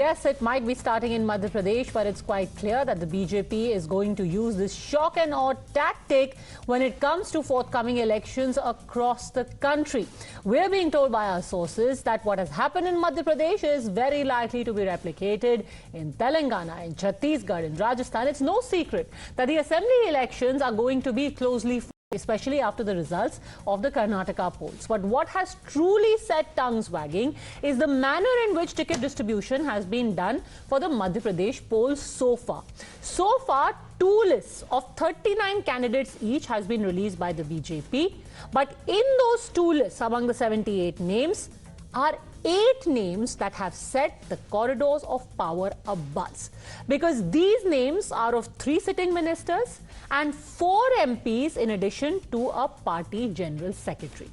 Yes, it might be starting in Madhya Pradesh, but it's quite clear that the BJP is going to use this shock and awe tactic when it comes to forthcoming elections across the country. We're being told by our sources that what has happened in Madhya Pradesh is very likely to be replicated in Telangana, in Chhattisgarh, in Rajasthan. It's no secret that the assembly elections are going to be closely followed, especially after the results of the Karnataka polls. But what has truly set tongues wagging is the manner in which ticket distribution has been done for the Madhya Pradesh polls so far. So far, 2 lists of 39 candidates each has been released by the BJP. But in those 2 lists, among the 78 names, are 8 names that have set the corridors of power abuzz. Because these names are of 3 sitting ministers and 4 MPs in addition to a party general secretary.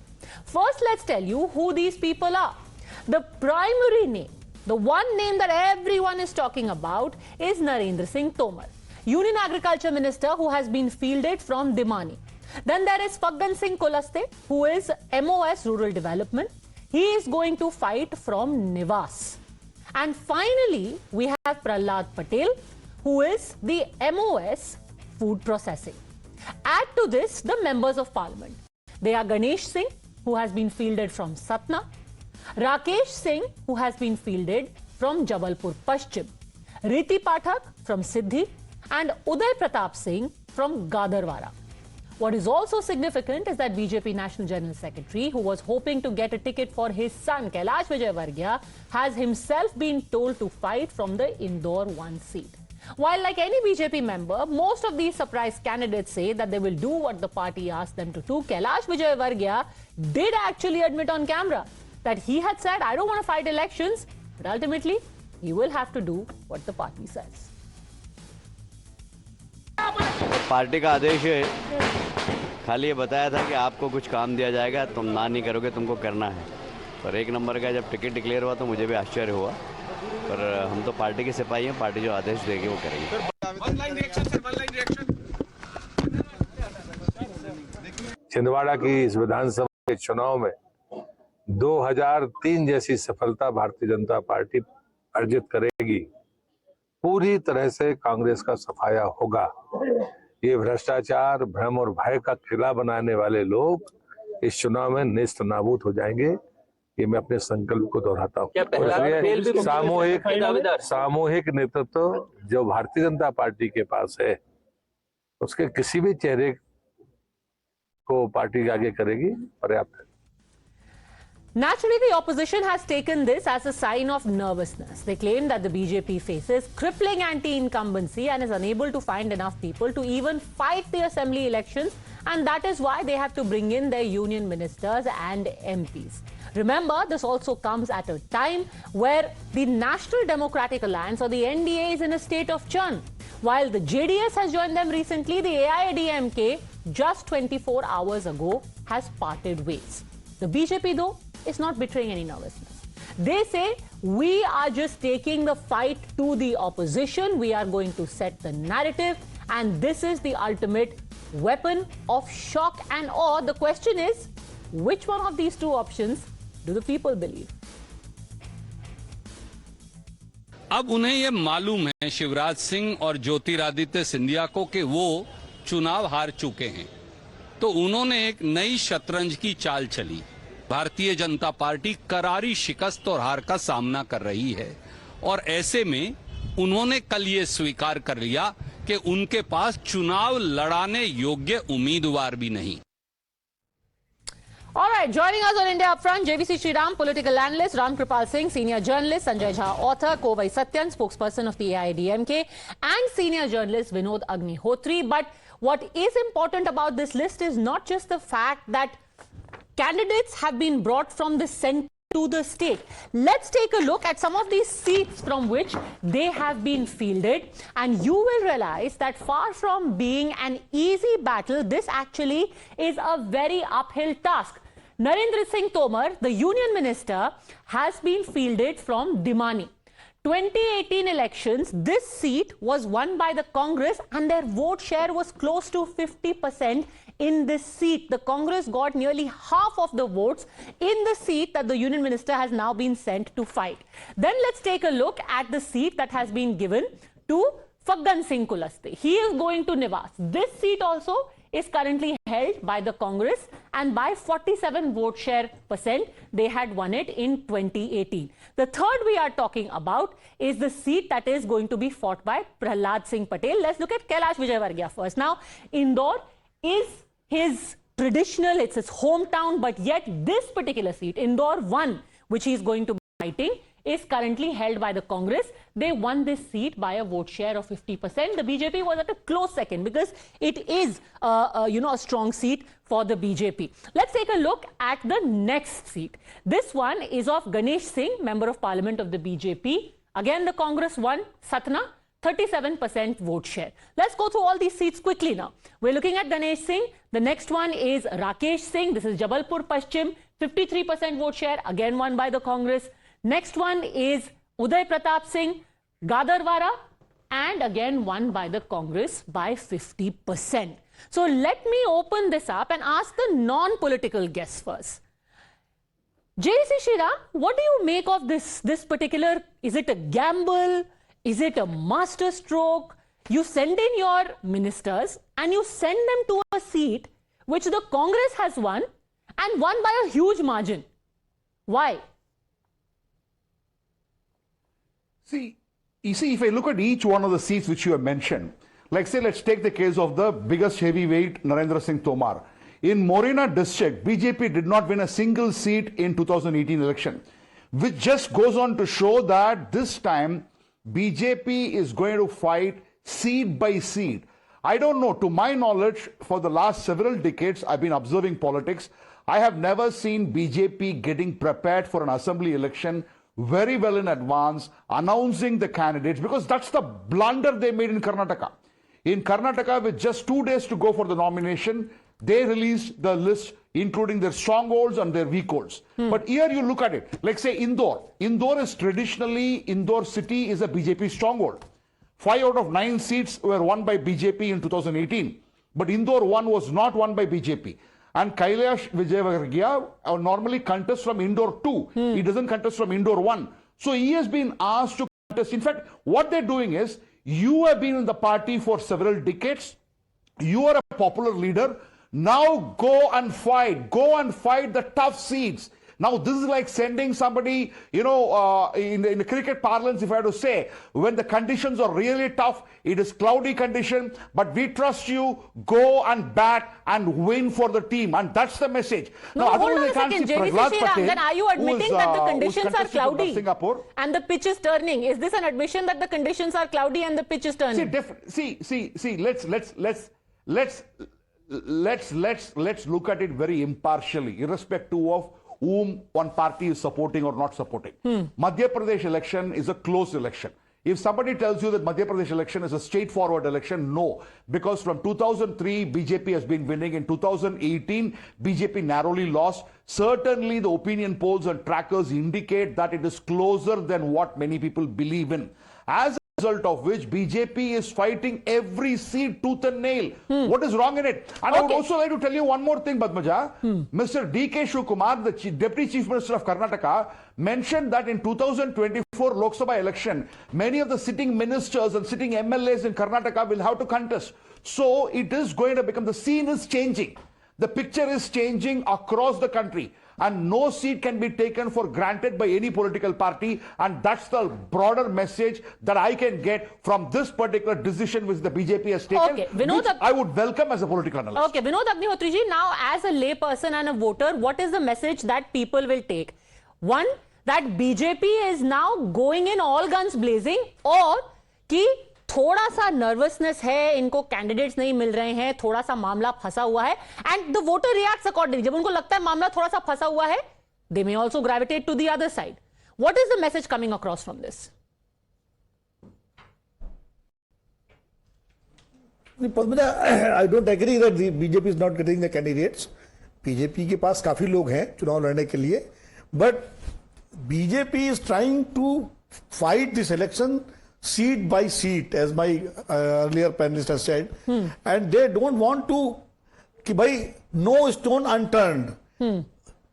First, let's tell you who these people are. The primary name, the one name that everyone is talking about, is Narendra Singh Tomar, Union Agriculture Minister, who has been fielded from Dimani. Then there is Phaggan Singh Kolaste, who is MOS Rural Development. He is going to fight from Nivas. And finally, we have Prahlad Patel, who is the MOS Food Processing. Add to this the members of parliament. They are Ganesh Singh, who has been fielded from Satna, Rakesh Singh, who has been fielded from Jabalpur Paschim, Riti Pathak from Siddhi, and Uday Pratap Singh from Gadarwara. What is also significant is that BJP National General Secretary, who was hoping to get a ticket for his son, Kailash Vijayvargiya, has himself been told to fight from the Indore 1 seat. While like any BJP member, most of these surprise candidates say that they will do what the party asked them to do. Kailash Vijayvargiya did actually admit on camera that he had said, I don't want to fight elections, but ultimately, he will have to do what the party says. Party का आदेश है, खाली ये बताया था कि आपको कुछ काम दिया जाएगा, तुम ना नहीं करोगे, तुमको करना है। पर 1 नंबर का जब टिकट डिक्लेयर हुआ तो मुझे भी आश्चर्य हुआ, पर हम तो पार्टी के सिपाही हैं, पार्टी जो आदेश देगी वो करेंगे। छिंदवाड़ा की इस विधानसभा के चुनाव में 2003 जैसी सफलता भारतीय जनता पार्टी अर्जित करेगी। पूरी तरह से कांग्रेस का सफाया होगा। ये भ्रष्टाचार, भ्रम और भय का किला बनाने वाले लोग इस चुनाव में नेस्त नाबूद हो जाएंगे। ये मैं अपने संकल्प को दोहराता हूँ। सामूहिक नेतृत्व जो भारतीय जनता पार्टी के पास है, उसके किसी भी चेहरे को पार्टी आगे करेगी पर्याप्त है। Naturally, the opposition has taken this as a sign of nervousness. They claim that the BJP faces crippling anti-incumbency and is unable to find enough people to even fight the assembly elections, and that is why they have to bring in their union ministers and MPs. Remember, this also comes at a time where the National Democratic Alliance, or the NDA, is in a state of churn. While the JDS has joined them recently, the AIADMK just 24 hours ago has parted ways. The BJP, though, is not betraying any nervousness. They say, we are just taking the fight to the opposition. We are going to set the narrative, and this is the ultimate weapon of shock and awe. The question is, which one of these 2 options do the people believe? अब उन्हें ये मालूम है शिवराज सिंह और ज्योतिरादित्य सिंधिया को कि वो चुनाव हार चुके हैं, तो उन्होंने एक नई शतरंज की चाल चली। भारतीय जनता पार्टी करारी शिकस्त और हार का सामना कर रही है, और ऐसे में उन्होंने कल ये स्वीकार कर लिया कि उनके पास चुनाव लड़ाने योग्य उम्मीदवार भी नहीं। All right, joining us on India Upfront, JVC Sreeram, political analyst, Ram Kripal Singh, senior journalist, Sanjay Jha, author, Kovai Satyan, spokesperson of the AIADMK, and senior journalist Vinod Agnihotri. But what is important about this list is not just the fact that candidates have been brought from the center to the state. Let's take a look at some of these seats from which they have been fielded, and you will realize that far from being an easy battle, this actually is a very uphill task. Narendra Singh Tomar, the union minister, has been fielded from Dimani. 2018 elections, this seat was won by the Congress and their vote share was close to 50% in this seat. The Congress got nearly half of the votes in the seat that the Union Minister has now been sent to fight. Then let's take a look at the seat that has been given to Faggan Singh Kulaste. He is going to Nivas. This seat also is currently held by the Congress, and by 47 vote share percent, they had won it in 2018. The third we are talking about is the seat that is going to be fought by Prahlad Singh Patel. Let's look at Kailash Vijayvargiya first. Now, Indore is his traditional, it's his hometown, but yet this particular seat, Indore 1, which he is going to be fighting, is currently held by the Congress. They won this seat by a vote share of 50%. The BJP was at a close second because it is, a strong seat for the BJP. Let's take a look at the next seat. This one is of Ganesh Singh, Member of Parliament of the BJP. Again, the Congress won Satna, 37% vote share. Let's go through all these seats quickly now. We're looking at Ganesh Singh. The next one is Rakesh Singh. This is Jabalpur Paschim, 53% vote share, again won by the Congress. Next one is Uday Pratap Singh, Gadarwara, and again won by the Congress by 50%. So let me open this up and ask the non-political guests first. JVC Sreeram, what do you make of this particular, is it a gamble? Is it a master stroke? You send in your ministers and you send them to a seat which the Congress has won and won by a huge margin. Why? You see, if I look at each one of the seats which you have mentioned, like say, let's take the case of the biggest heavyweight, Narendra Singh Tomar. In Morena district, BJP did not win a single seat in 2018 election, which just goes on to show that this time BJP is going to fight seat by seat. I don't know, to my knowledge, for the last several decades, I've been observing politics. I have never seen BJP getting prepared for an assembly election very well in advance, announcing the candidates, because that's the blunder they made in Karnataka. In Karnataka, with just 2 days to go for the nomination, they released the list, including their strongholds and their weakholds. But here you look at it, like say Indore. Indore is traditionally, Indore city is a BJP stronghold. 5 out of 9 seats were won by BJP in 2018. But Indore 1 was not won by BJP. And Kailash Vijayvargiya normally contests from Indore 2. He doesn't contest from Indore 1. So he has been asked to contest. In fact, what they're doing is, you have been in the party for several decades. You are a popular leader. Now go and fight the tough seats. Now this is like sending somebody, in the cricket parlance, if I had to say, when the conditions are really tough, it is cloudy condition, but we trust you, go and bat and win for the team. And that's the message. No, hold on a second, JVC Sreeram, then are you admitting that the conditions are cloudy and the pitch is turning? Is this an admission that the conditions are cloudy and the pitch is turning? Let's look at it very impartially, irrespective of whom one party is supporting or not supporting. Madhya Pradesh election is a close election. If somebody tells you that Madhya Pradesh election is a straightforward election, no. Because from 2003, BJP has been winning. In 2018, BJP narrowly lost. Certainly, the opinion polls and trackers indicate that it is closer than what many people believe in. As a result of which, BJP is fighting every seat tooth and nail. What is wrong in it? And I would also like to tell you one more thing, Padmaja. Mr. D.K. Shivkumar, the Deputy Chief Minister of Karnataka, mentioned that in 2024 Lok Sabha election, many of the sitting ministers and sitting MLAs in Karnataka will have to contest. So it is going to become, the scene is changing. The picture is changing across the country. And no seat can be taken for granted by any political party. And that's the broader message that I can get from this particular decision which the BJP has taken, okay, Vinod, which I would welcome as a political analyst. Okay, Vinod Agnihotri ji, now as a layperson and a voter, what is the message that people will take? One, that BJP is now going in all guns blazing, or कि थोड़ा सा nervousness है, इनको candidates नहीं मिल रहे हैं, थोड़ा सा मामला फंसा हुआ है, and the voter reacts accordingly. जब उनको लगता है मामला थोड़ा सा फंसा हुआ है, they may also gravitate to the other side. What is the message coming across from this? I don't agree that the BJP is not getting the candidates. BJP के पास काफी लोग हैं चुनाव लड़ने के लिए, but BJP is trying to fight this election seat by seat, as my earlier panelist has said, and they don't want to कि भाई no stone unturned.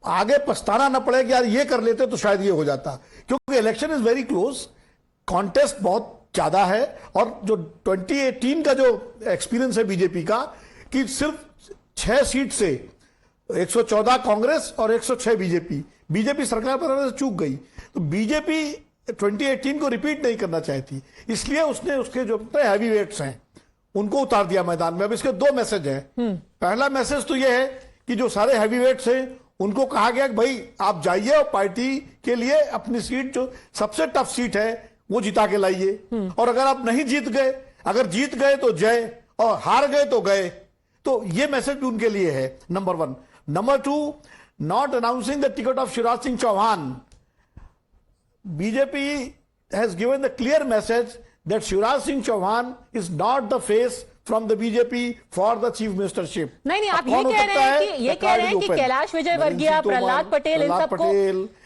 आगे पछताना न पड़े कि यार ये कर लेते तो शायद ये हो जाता, क्योंकि election is very close, contest बहुत ज्यादा है, और जो 2018 का जो एक्सपीरियंस है बीजेपी का कि सिर्फ 6 सीट से 114 कांग्रेस और 106 बीजेपी सरकार पर चूक गई, तो बीजेपी 2018 को रिपीट नहीं करना चाहती, इसलिए उसने उसके जो हैवी वेट्स हैं उनको उतार दिया मैदान में। अब इसके 2 मैसेज हैं। पहला मैसेज तो यह है कि जो सारे हैवी वेट्स हैं उनको कहा गया कि भाई आप जाइए और पार्टी के लिए अपनी सीट, जो सबसे टफ सीट है, वो जिता के लाइए, और अगर आप नहीं जीत गए, अगर जीत गए तो जय और हार गए तो गए। तो ये मैसेज भी उनके लिए है, number 1। Number 2, not announcing the ticket of Shivraj Singh Chouhan. BJP has given the clear message that Shivraj Singh Chouhan is not the face from the BJP for the chief ministership. नहीं, आप ये कह रहे हैं कि कैलाश विजयवर्गीय, प्रहलाद पटेल,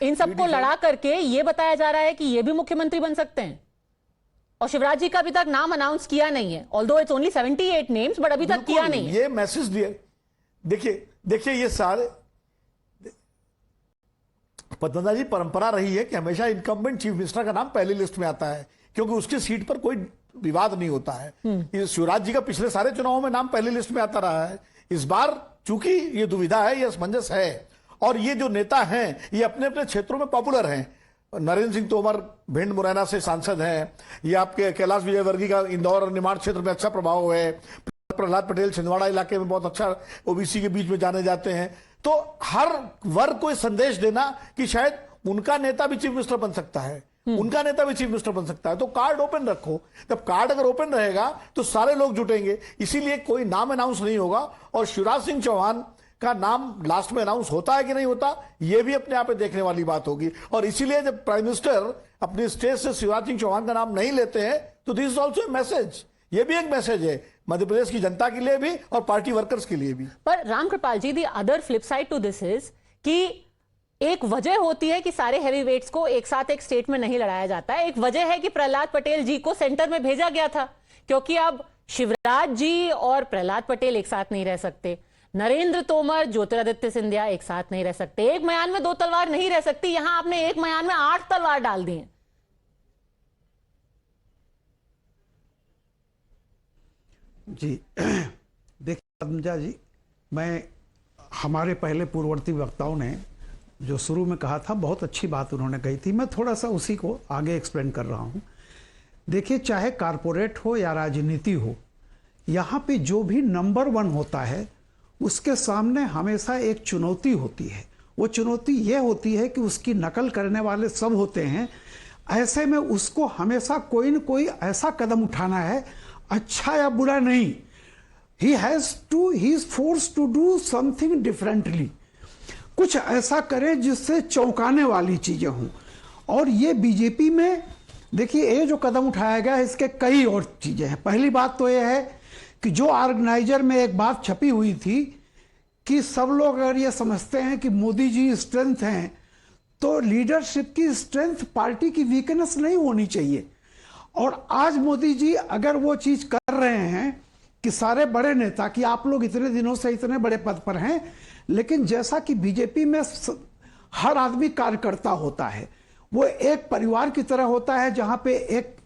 इन सबको लड़ा करके ये बताया जा रहा है कि ये भी मुख्यमंत्री बन सकते हैं, और शिवराज जी का अभी तक नाम अनाउंस किया नहीं है, although it's only 78 names, but अभी तक किया नहीं। ये मैसेज दिए, देखिए ये सारे पद्मजा जी, परंपरा रही है कि हमेशा इनकम्बेंट चीफ मिनिस्टर का नाम पहली लिस्ट में आता है, क्योंकि उसकी सीट पर कोई विवाद नहीं होता है। शिवराज जी का पिछले सारे चुनावों में नाम पहली लिस्ट में आता रहा है। इस बार चूंकि ये दुविधा है, ये असमंजस है, और ये जो नेता हैं ये अपने अपने क्षेत्रों में पॉपुलर हैं। नरेंद्र सिंह तोमर भिंड मुरैना से सांसद हैं, ये आपके कैलाश विजयवर्गीय का इंदौर और निमाड़ क्षेत्र में अच्छा प्रभाव है, प्रहलाद पटेल छिंदवाड़ा इलाके में बहुत अच्छा ओबीसी के बीच में जाने जाते हैं। तो हर वर्ग को संदेश देना कि शायद उनका नेता भी चीफ मिनिस्टर बन सकता है, उनका नेता भी चीफ मिनिस्टर बन सकता है, तो कार्ड ओपन रखो। जब कार्ड अगर ओपन रहेगा तो सारे लोग जुटेंगे, इसीलिए कोई नाम अनाउंस नहीं होगा। और शिवराज सिंह चौहान का नाम लास्ट में अनाउंस होता है कि नहीं होता, यह भी अपने आप में देखने वाली बात होगी। और इसीलिए जब प्राइम मिनिस्टर अपने स्टेज से शिवराज सिंह चौहान का नाम नहीं लेते हैं, तो this is also a message, ये भी एक मैसेज है मध्य प्रदेश की जनता के लिए भी और पार्टी वर्कर्स के लिए भी। पर Ramkripal ji, the other flip side to this is कि एक वजह होती है कि सारे हैवी वेट्स को एक साथ एक स्टेट में नहीं लड़ाया जाता है, एक वजह है कि प्रहलाद पटेल जी को सेंटर में भेजा गया था, क्योंकि अब शिवराज जी और प्रहलाद पटेल एक साथ नहीं रह सकते, नरेंद्र तोमर, ज्योतिरादित्य सिंधिया एक साथ नहीं रह सकते, एक मयान में 2 तलवार नहीं रह सकती। यहां आपने एक मयान में 8 तलवार डाल दी हैं। जी देखिए पद्मजा जी, हमारे पहले पूर्ववर्ती वक्ताओं ने जो शुरू में कहा था, बहुत अच्छी बात उन्होंने कही थी, मैं थोड़ा सा उसी को आगे एक्सप्लेन कर रहा हूं। देखिए, चाहे कारपोरेट हो या राजनीति हो, यहाँ पे जो भी नंबर 1 होता है उसके सामने हमेशा एक चुनौती होती है। वो चुनौती ये होती है कि उसकी नकल करने वाले सब होते हैं, ऐसे में उसको हमेशा कोई न कोई ऐसा कदम उठाना है, अच्छा या बुरा नहीं, he is forced to do something differently, कुछ ऐसा करे जिससे चौंकाने वाली चीजें हों। और ये बीजेपी में देखिए, ये जो कदम उठाया गया, इसके कई और चीजें हैं। पहली बात तो ये है कि जो ऑर्गेनाइजर में एक बात छपी हुई थी कि सब लोग अगर ये समझते हैं कि मोदी जी स्ट्रेंथ हैं, तो लीडरशिप की स्ट्रेंथ पार्टी की वीकनेस नहीं होनी चाहिए। और आज मोदी जी अगर वो चीज कर रहे हैं कि सारे बड़े नेता, कि आप लोग इतने दिनों से इतने बड़े पद पर हैं, लेकिन जैसा कि बीजेपी में हर आदमी कार्यकर्ता होता है, वो एक परिवार की तरह होता है, जहां पे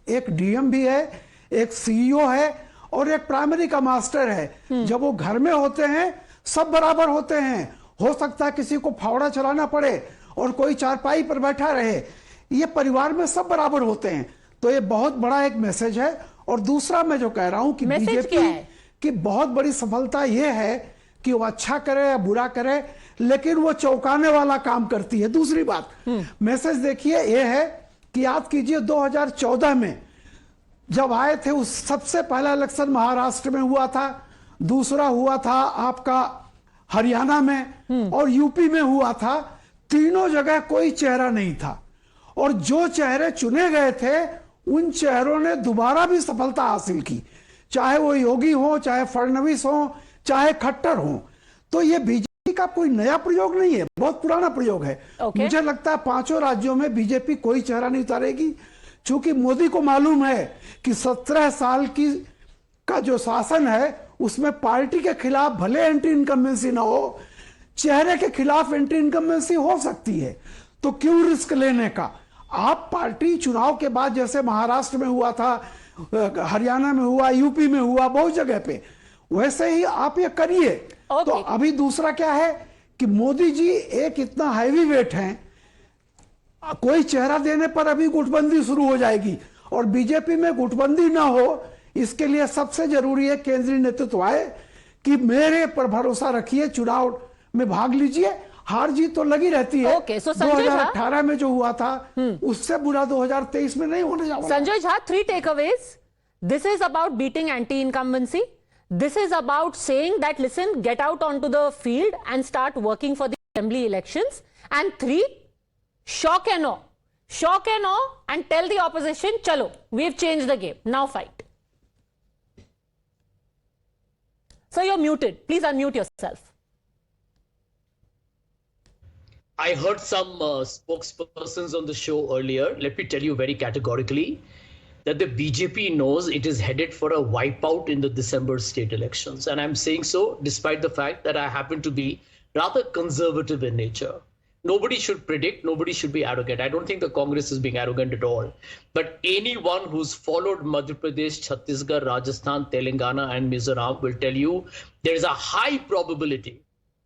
एक डीएम भी है, एक सीईओ है और एक प्राइमरी का मास्टर है। जब वो घर में होते हैं सब बराबर होते हैं, हो सकता है किसी को फावड़ा चलाना पड़े और कोई चारपाई पर बैठा रहे, ये परिवार में सब बराबर होते हैं। तो ये बहुत बड़ा एक मैसेज है। और दूसरा मैं जो कह रहा हूं कि बीजेपी की बहुत बड़ी सफलता ये है कि वो अच्छा करे या बुरा करे, लेकिन वो चौंकाने वाला काम करती है। दूसरी बात, मैसेज देखिए ये है कि याद कीजिए 2014 में जब आए थे, उस सबसे पहला इलेक्शन महाराष्ट्र में हुआ था, दूसरा हुआ था आपका हरियाणा में और यूपी में हुआ था। तीनों जगह कोई चेहरा नहीं था, और जो चेहरे चुने गए थे उन चेहरों ने दोबारा भी सफलता हासिल की, चाहे वो योगी हो, चाहे फडणवीस हो, चाहे खट्टर हो। तो ये बीजेपी का कोई नया प्रयोग नहीं है, बहुत पुराना प्रयोग है। मुझे लगता है 5 राज्यों में बीजेपी कोई चेहरा नहीं उतारेगी, चूंकि मोदी को मालूम है कि 17 साल का जो शासन है उसमें पार्टी के खिलाफ भले एंटी इनकम्बेंसी ना हो, चेहरे के खिलाफ एंटी इनकम्बेंसी हो सकती है, तो क्यों रिस्क लेने का। आप पार्टी चुनाव के बाद, जैसे महाराष्ट्र में हुआ था, हरियाणा में हुआ, यूपी में हुआ, बहुत जगह पे, वैसे ही आप ये करिए। तो अभी दूसरा क्या है कि मोदी जी एक इतना हैवी वेट हैं, कोई चेहरा देने पर अभी गुटबंदी शुरू हो जाएगी, और बीजेपी में गुटबंदी ना हो इसके लिए सबसे जरूरी है केंद्रीय नेतृत्व आए कि मेरे पर भरोसा रखिए, चुनाव में भाग लीजिए, हार जीत तो लगी रहती है। 2018 में जो हुआ था उससे बुरा 2023 में नहीं होने जा रहा। Sanjay Jha, 3 takeaways. This is about beating anti-incumbency. This is about saying that, listen, get out onto the field and start working for the assembly elections. And 3, shock and awe. Shock and awe and tell the opposition, chalo, we've changed the game. Now fight. So you're muted. Please unmute yourself. I heard some spokespersons on the show earlier. Let me tell you very categorically that the BJP knows it is headed for a wipeout in the December state elections. And I'm saying so despite the fact that I happen to be rather conservative in nature. Nobody should predict, nobody should be arrogant. I don't think the Congress is being arrogant at all. But anyone who's followed Madhya Pradesh, Chhattisgarh, Rajasthan, Telangana and Mizoram will tell you there is a high probability,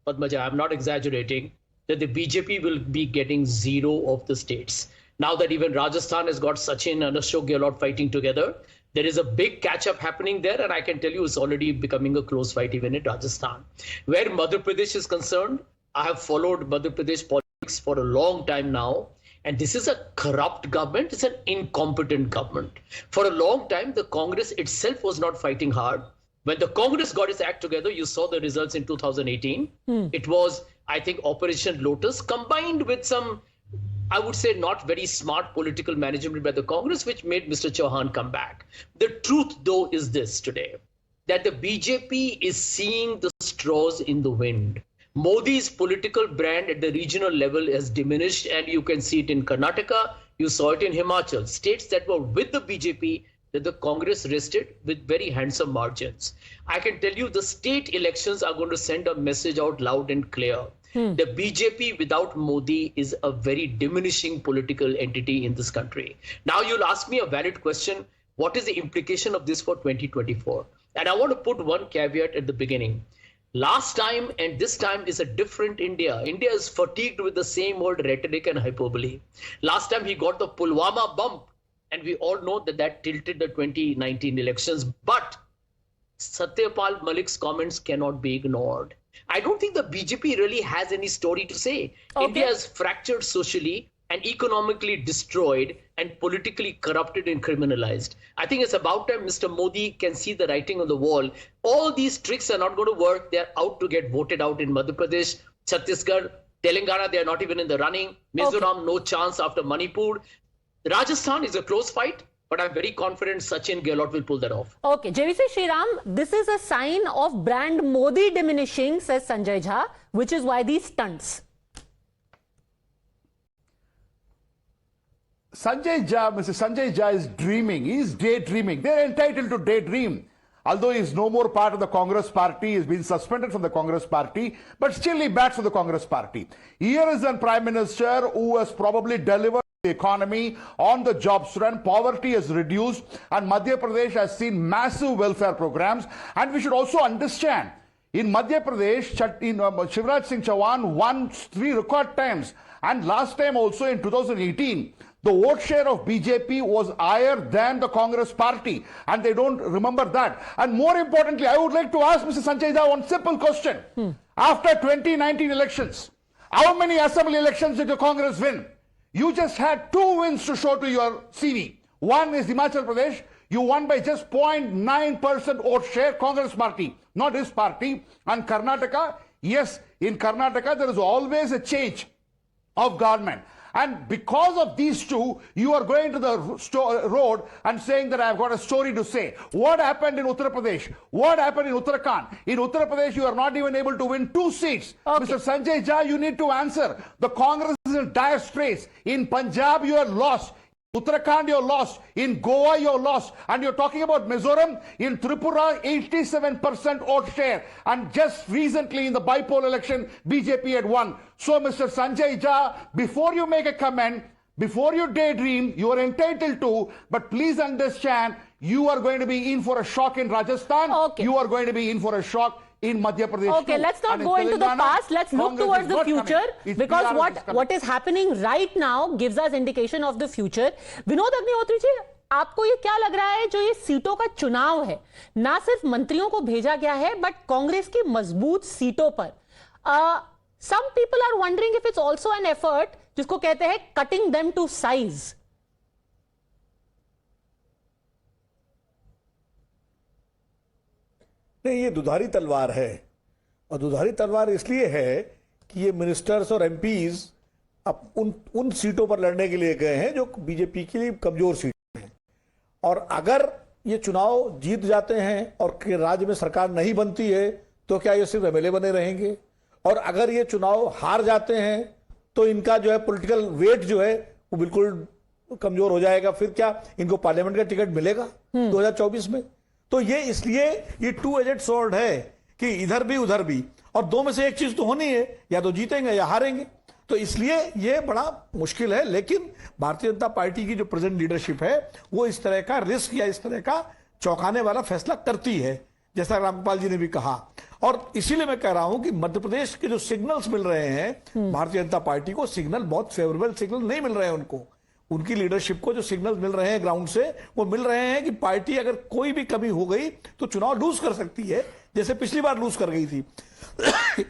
Padmaja, I'm not exaggerating, that the BJP will be getting 0 of the states. Now that even Rajasthan has got Sachin and Ashok Gehlot fighting together, there is a big catch-up happening there, and I can tell you it's already becoming a close fight even in Rajasthan. Where Madhya Pradesh is concerned, I have followed Madhya Pradesh politics for a long time now, and this is a corrupt government, it's an incompetent government. For a long time, the Congress itself was not fighting hard. When the Congress got its act together, you saw the results in 2018. It was, I think, Operation Lotus combined with some, I would say, not very smart political management by the Congress, which made Mr. Chouhan come back. The truth, though, is this today, that the BJP is seeing the straws in the wind. Modi's political brand at the regional level has diminished, and you can see it in Karnataka, you saw it in Himachal, states that were with the BJP, that the Congress rested with very handsome margins. I can tell you the state elections are going to send a message out loud and clear. The BJP without Modi is a very diminishing political entity in this country. Now you'll ask me a valid question. What is the implication of this for 2024? And I want to put one caveat at the beginning. Last time and this time is a different India. India is fatigued with the same old rhetoric and hyperbole. Last time he got the Pulwama bump, and we all know that that tilted the 2019 elections. But Satyapal Malik's comments cannot be ignored. I don't think the BJP really has any story to say. India is fractured socially and economically destroyed and politically corrupted and criminalized. I think it's about time Mr. Modi can see the writing on the wall. All these tricks are not going to work. They're out to get voted out in Madhya Pradesh, Chhattisgarh, Telangana. They are not even in the running. Mizoram, no chance after Manipur. Rajasthan is a close fight, but I'm very confident Sachin Gehlot will pull that off. Okay, JVC Sreeram, this is a sign of brand Modi diminishing, says Sanjay Jha, which is why these stunts. Mr. Sanjay Jha is dreaming. He is daydreaming. They're entitled to daydream. Although he is no more part of the Congress party, he has been suspended from the Congress party, but still he bats for the Congress party. Here is a Prime Minister who has probably delivered the economy on the jobs front. Poverty has reduced, and Madhya Pradesh has seen massive welfare programs. And we should also understand, in Madhya Pradesh, Shivraj Singh Chouhan won 3 record times. And last time also in 2018, the vote share of BJP was higher than the Congress party, and they don't remember that. And more importantly, I would like to ask Mr. Sanjay Jha one simple question. After 2019 elections, how many assembly elections did the Congress win? You just had 2 wins to show to your CV. One is Himachal Pradesh. You won by just 0.9% vote share, Congress party, not his party. And Karnataka, yes, in Karnataka there is always a change of government. And because of these two, you are going to the road and saying that I've got a story to say. What happened in Uttar Pradesh? What happened in Uttarakhand? In Uttar Pradesh, you are not even able to win 2 seats. Mr. Sanjay Jha, you need to answer. The Congress is in dire straits. In Punjab, you are lost. Uttarakhand, you're lost. In Goa, you're lost. And you're talking about Mizoram. In Tripura, 87% vote share. And just recently in the bypoll election, BJP had won. So, Mr. Sanjay Jha, before you make a comment, before you daydream, you are entitled to, but please understand, you are going to be in for a shock in Rajasthan. Okay. You are going to be in for a shock in Madhya Pradesh. Okay, too. let's not And go in into the Telangana, past. Let's look Congress towards is the not future, coming. It's because PRS is coming. what is happening right now gives us indication of the future. Vinod Agnihotri ji, आपको ये क्या लग रहा है, जो ये सीटों का चुनाव है, ना सिर्फ मंत्रियों को भेजा गया है, बट कांग्रेस की मजबूत सीटों पर some people are wondering if it's also an effort, जिसको कहते हैं cutting them to size. नहीं, ये दुधारी तलवार है, और दुधारी तलवार इसलिए है कि ये मिनिस्टर्स और एमपीज अब उन सीटों पर लड़ने के लिए गए हैं जो बीजेपी के लिए कमजोर सीटें हैं, और अगर ये चुनाव जीत जाते हैं और राज्य में सरकार नहीं बनती है तो क्या ये सिर्फ एमएलए बने रहेंगे, और अगर ये चुनाव हार जाते हैं तो इनका जो है पॉलिटिकल वेट जो है वो बिल्कुल कमजोर हो जाएगा, फिर क्या इनको पार्लियामेंट का टिकट मिलेगा 2024 में? तो ये इसलिए ये टू एजेड स्वॉर्ड है कि इधर भी उधर भी, और दो में से एक चीज तो होनी है, या तो जीतेंगे या हारेंगे। तो इसलिए ये बड़ा मुश्किल है, लेकिन भारतीय जनता पार्टी की जो प्रेजेंट लीडरशिप है वो इस तरह का रिस्क या इस तरह का चौंकाने वाला फैसला करती है, जैसा रामपाल जी ने भी कहा। और इसीलिए मैं कह रहा हूं कि मध्य प्रदेश के जो सिग्नल्स मिल रहे हैं भारतीय जनता पार्टी को, सिग्नल बहुत फेवरेबल सिग्नल नहीं मिल रहे हैं उनको, उनकी लीडरशिप को जो सिग्नल्स मिल रहे हैं ग्राउंड से, वो मिल रहे हैं कि पार्टी अगर कोई भी कमी हो गई तो चुनाव लूज कर सकती है, जैसे पिछली बार लूज कर गई थी।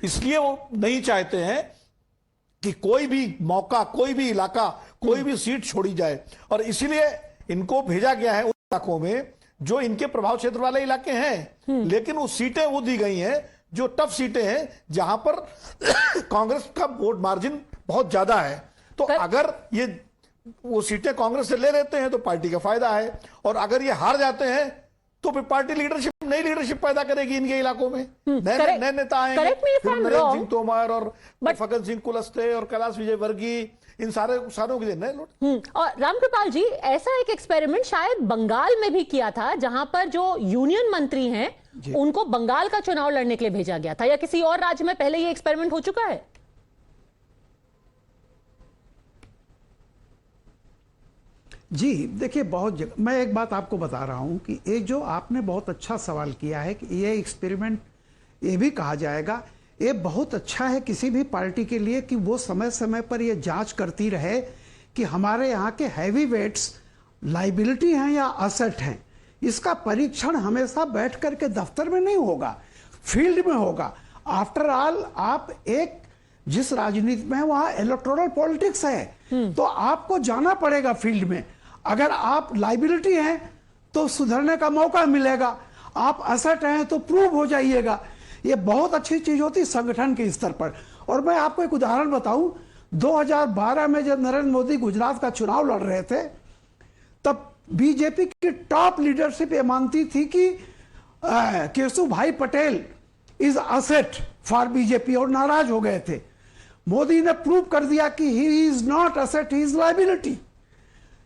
इसलिए वो नहीं चाहते हैं कि कोई भी मौका, कोई भी इलाका, कोई भी सीट छोड़ी जाए, और इसीलिए इनको भेजा गया है उन इलाकों में जो इनके प्रभाव क्षेत्र वाले इलाके हैं, लेकिन वो सीटें वो दी गई हैं जो टफ सीटें हैं, जहां पर कांग्रेस का वोट मार्जिन बहुत ज्यादा है। तो अगर ये वो सीटें कांग्रेस से ले लेते हैं तो पार्टी का फायदा है, और अगर ये हार जाते हैं तो फिर पार्टी लीडरशिप नई लीडरशिप पैदा करेगी इनके इलाकों में, नए नेता आएंगे, फिर नरेंद्र सिंह तोमर और फग्गन सिंह कुलस्ते और कैलाश विजयवर्गीय, इन सारों के लिए नए लोग। और रामकृपाल जी, ऐसा एक एक्सपेरिमेंट शायद बंगाल में भी किया था, जहां पर जो यूनियन मंत्री हैं उनको बंगाल का चुनाव लड़ने के लिए भेजा गया था, या किसी और राज्य में पहले ये एक्सपेरिमेंट हो चुका है? जी देखिए, बहुत जगह मैं एक बात आपको बता रहा हूं कि एक जो आपने बहुत अच्छा सवाल किया है कि ये एक्सपेरिमेंट, ये भी कहा जाएगा, ये बहुत अच्छा है किसी भी पार्टी के लिए कि वो समय समय पर ये जांच करती रहे कि हमारे यहाँ के हैवी वेट्स लाइबिलिटी हैं या असेट हैं। इसका परीक्षण हमेशा बैठ करके दफ्तर में नहीं होगा, फील्ड में होगा। आफ्टर ऑल आप एक जिस राजनीति में है वहां इलेक्टोरल पॉलिटिक्स है, तो आपको जाना पड़ेगा फील्ड में। अगर आप लाइबिलिटी हैं तो सुधरने का मौका मिलेगा, आप असेट हैं तो प्रूव हो जाइएगा। ये बहुत अच्छी चीज होती है संगठन के स्तर पर। और मैं आपको एक उदाहरण बताऊं, 2012 में जब नरेंद्र मोदी गुजरात का चुनाव लड़ रहे थे, तब बीजेपी की टॉप लीडरशिप ये मानती थी कि केशु भाई Patel is asset for BJP, और नाराज हो गए थे। मोदी ने प्रूव कर दिया कि he is not asset, he is liability.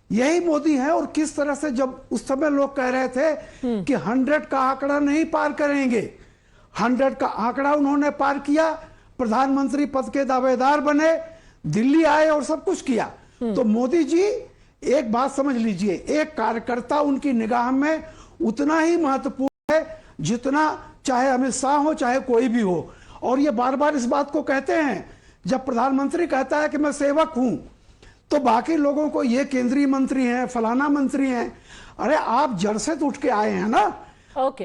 यही मोदी है। और किस तरह से जब उस समय लोग कह रहे थे कि 100 का आंकड़ा नहीं पार करेंगे, 100 का आंकड़ा उन्होंने पार किया, प्रधानमंत्री पद के दावेदार बने, दिल्ली आए और सब कुछ किया। तो मोदी जी, एक बात समझ लीजिए, एक कार्यकर्ता उनकी निगाह में उतना ही महत्वपूर्ण है जितना चाहे अमित शाह हो, चाहे कोई भी हो। और ये बार बार इस बात को कहते हैं, जब प्रधानमंत्री कहता है कि मैं सेवक हूं, तो बाकी लोगों को ये केंद्रीय मंत्री हैं, फलाना मंत्री हैं। अरे आप जड़ से तो उठ के आए हैं ना,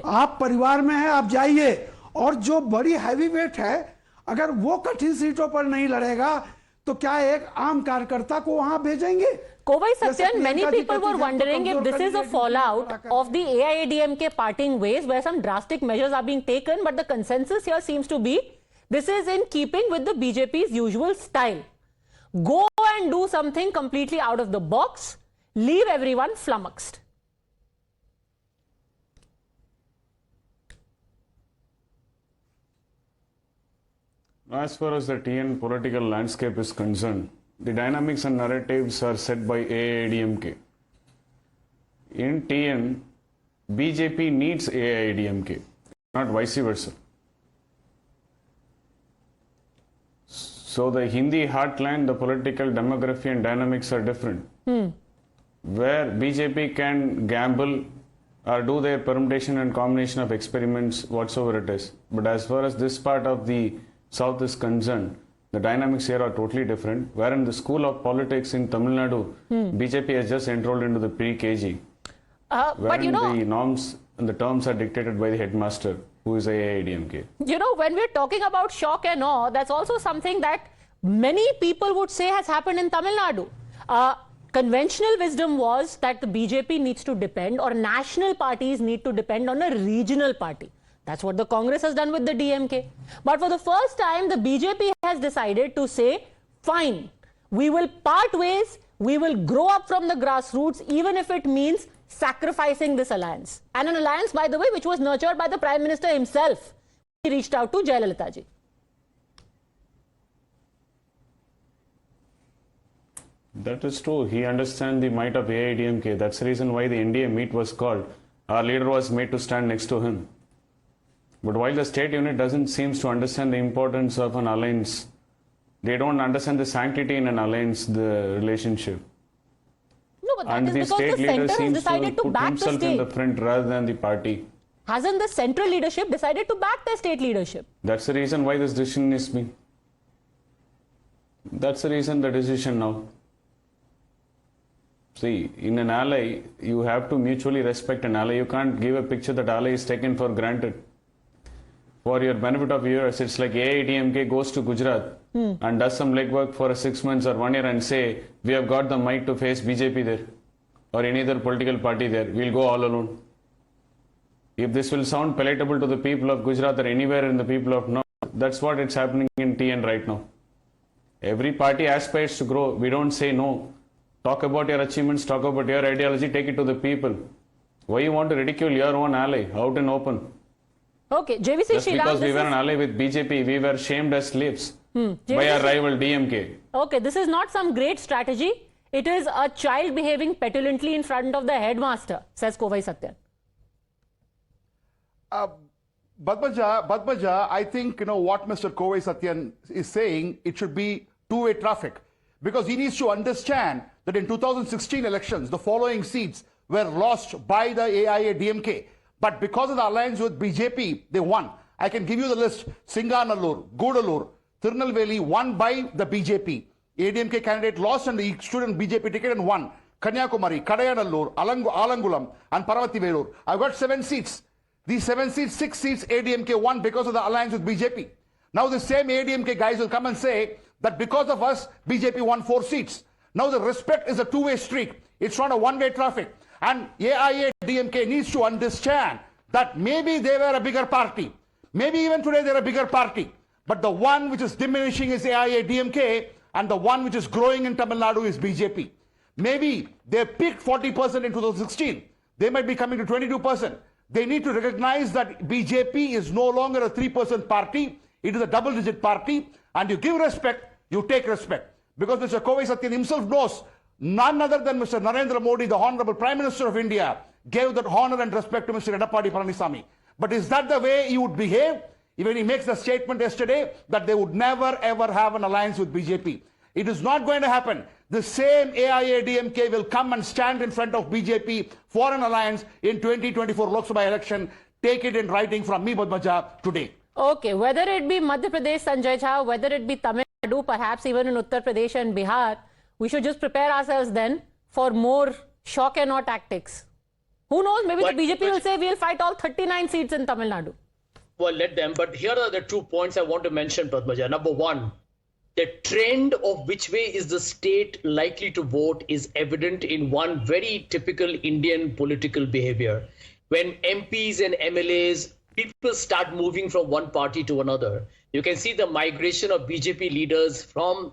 आप परिवार में हैं, आप जाइए। और जो बड़ी हैवी वेट है, अगर वो कठिन सीटों पर नहीं लड़ेगा तो क्या एक आम कार्यकर्ता को वहां भेजेंगे? Kovai Satyan, many people were wondering if this is a fallout of the AIADMK parting ways, where some drastic measures are being taken, but the consensus here seems to be this is in keeping with the BJP's usual style. Go and do something completely out of the box, leave everyone flummoxed. As far as the TN political landscape is concerned, the dynamics and narratives are set by AIADMK. in TN, BJP needs AIADMK, not vice versa. So the Hindi heartland, the political demography and dynamics are different. Where BJP can gamble or do their permutation and combination of experiments, whatsoever it is. But as far as this part of the South is concerned, the dynamics here are totally different. Where in the school of politics in Tamil Nadu, BJP has just enrolled into the pre-KG. But you know, the norms and the terms are dictated by the headmaster, who is AIADMK. You know, when we're talking about shock and awe, that's also something that many people would say has happened in Tamil Nadu. Conventional wisdom was that the BJP needs to depend, or national parties need to depend on a regional party. That's what the Congress has done with the DMK. But for the first time, the BJP has decided to say, fine, we will part ways, we will grow up from the grassroots, even if it means sacrificing this alliance. And an alliance, by the way, which was nurtured by the Prime Minister himself. He reached out to Jayalalitha ji. That is true. He understands the might of AIADMK. That's the reason why the NDA meet was called. Our leader was made to stand next to him. But while the state unit doesn't seem to understand the importance of an alliance, they don't understand the sanctity in an alliance, the relationship. No, but that And is the because state the leader center has seems to decided to put back the himself in the state. front rather than the party. Hasn't the central leadership decided to back the state leadership? That's the reason why this decision is being. That's the reason the decision now. See, in an ally, you have to mutually respect an ally. You can't give a picture that ally is taken for granted. For your benefit of viewers, it's like AIADMK goes to Gujarat and does some legwork for 6 months or 1 year and say, we have got the might to face BJP there or any other political party there. We'll go all alone. If this will sound palatable to the people of Gujarat or anywhere in the people of North, that's what it's happening in TN right now. Every party aspires to grow. We don't say no. Talk about your achievements, talk about your ideology, take it to the people. Why you want to ridicule your own ally out and open? Okay, JVC Just Sreeram, because we were an ally with BJP, we were shamed as slaves by JVC our rival DMK. Okay, this is not some great strategy. It is a child behaving petulantly in front of the headmaster, says Kovai Satyan. Padmaja, I think what Mr. Kovai Satyan is saying, it should be two-way traffic. Because he needs to understand that in 2016 elections, the following seats were lost by the AIADMK. But because of the alliance with BJP, they won. I can give you the list. Singanallur, Gudalur, Tirunelveli won by the BJP. ADMK candidate lost and he stood on BJP ticket and won. Kanyakumari, Kadayanallur, Alangulam and Parvati Velur. I've got 7 seats. These 7 seats, 6 seats ADMK won because of the alliance with BJP. Now the same ADMK guys will come and say that because of us, BJP won 4 seats. Now the respect is a two-way streak. It's not a one-way traffic. And AIADMK needs to understand that maybe they were a bigger party. Maybe even today they're a bigger party. But the one which is diminishing is AIADMK and the one which is growing in Tamil Nadu is BJP. Maybe they peaked 40% in 2016. They might be coming to 22%. They need to recognize that BJP is no longer a 3% party. It is a double-digit party. And you give respect, you take respect. Because Mr. Kovai Satyan himself knows none other than Mr. Narendra Modi, the Honorable Prime Minister of India, gave that honor and respect to Mr. Edappadi Palaniswamy. But is that the way he would behave? When he makes the statement yesterday that they would never ever have an alliance with BJP. It is not going to happen. The same AIADMK will come and stand in front of BJP for an alliance in 2024 Lok Sabha election. Take it in writing from me, Padmaja, today. Okay, whether it be Madhya Pradesh, Sanjay Jha, whether it be Tamil Nadu, perhaps even in Uttar Pradesh and Bihar, we should just prepare ourselves then for more shock and awe tactics. Who knows, maybe the BJP will say we'll fight all 39 seats in Tamil Nadu. Well, let them. But here are the 2 points I want to mention, Padmaja. Number one, the trend of which way is the state likely to vote is evident in one very typical Indian political behavior. When MPs and MLAs, people start moving from one party to another. You can see the migration of BJP leaders from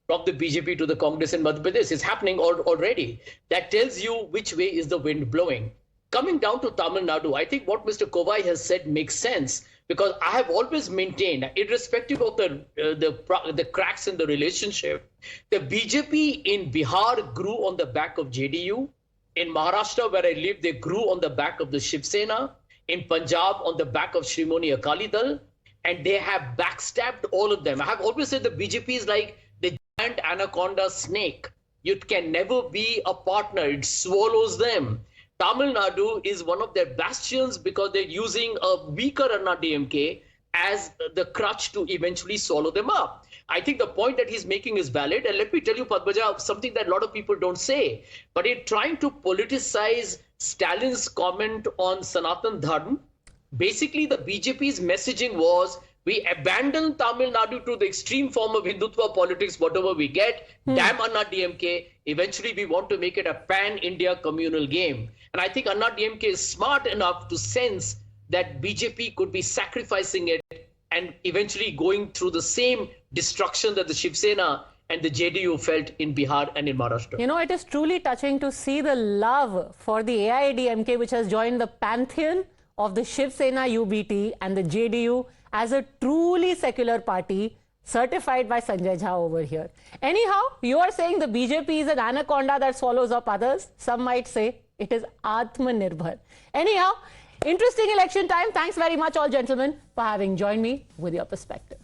the BJP to the Congress in Madhya Pradesh is happening already. That tells you which way is the wind blowing. Coming down to Tamil Nadu, I think what Mr. Kovai has said makes sense because I have always maintained, irrespective of the cracks in the relationship, the BJP in Bihar grew on the back of JDU. In Maharashtra, where I live, they grew on the back of the Shiv Sena. In Punjab, on the back of Shrimoni Akali Dal. And they have backstabbed all of them. I have always said the BJP is like the giant anaconda snake. It can never be a partner. It swallows them. Tamil Nadu is one of their bastions because they're using a weaker Anna DMK as the crutch to eventually swallow them up. I think the point that he's making is valid. And let me tell you, Padmaja, something that a lot of people don't say. But in trying to politicize Stalin's comment on Sanatan Dharma, basically the BJP's messaging was, we abandon Tamil Nadu to the extreme form of Hindutva politics, whatever we get. Damn Anna DMK. Eventually, we want to make it a pan-India communal game. And I think Anna DMK is smart enough to sense that BJP could be sacrificing it and eventually going through the same destruction that the Shiv Sena and the JDU felt in Bihar and in Maharashtra. You know, it is truly touching to see the love for the AIADMK, which has joined the pantheon of the Shiv Sena UBT and the JDU as a truly secular party certified by Sanjay Jha over here. Anyhow, you are saying the BJP is an anaconda that swallows up others. Some might say it is Atmanirbhar. Anyhow, interesting election time. Thanks very much, all gentlemen, for having joined me with your perspective.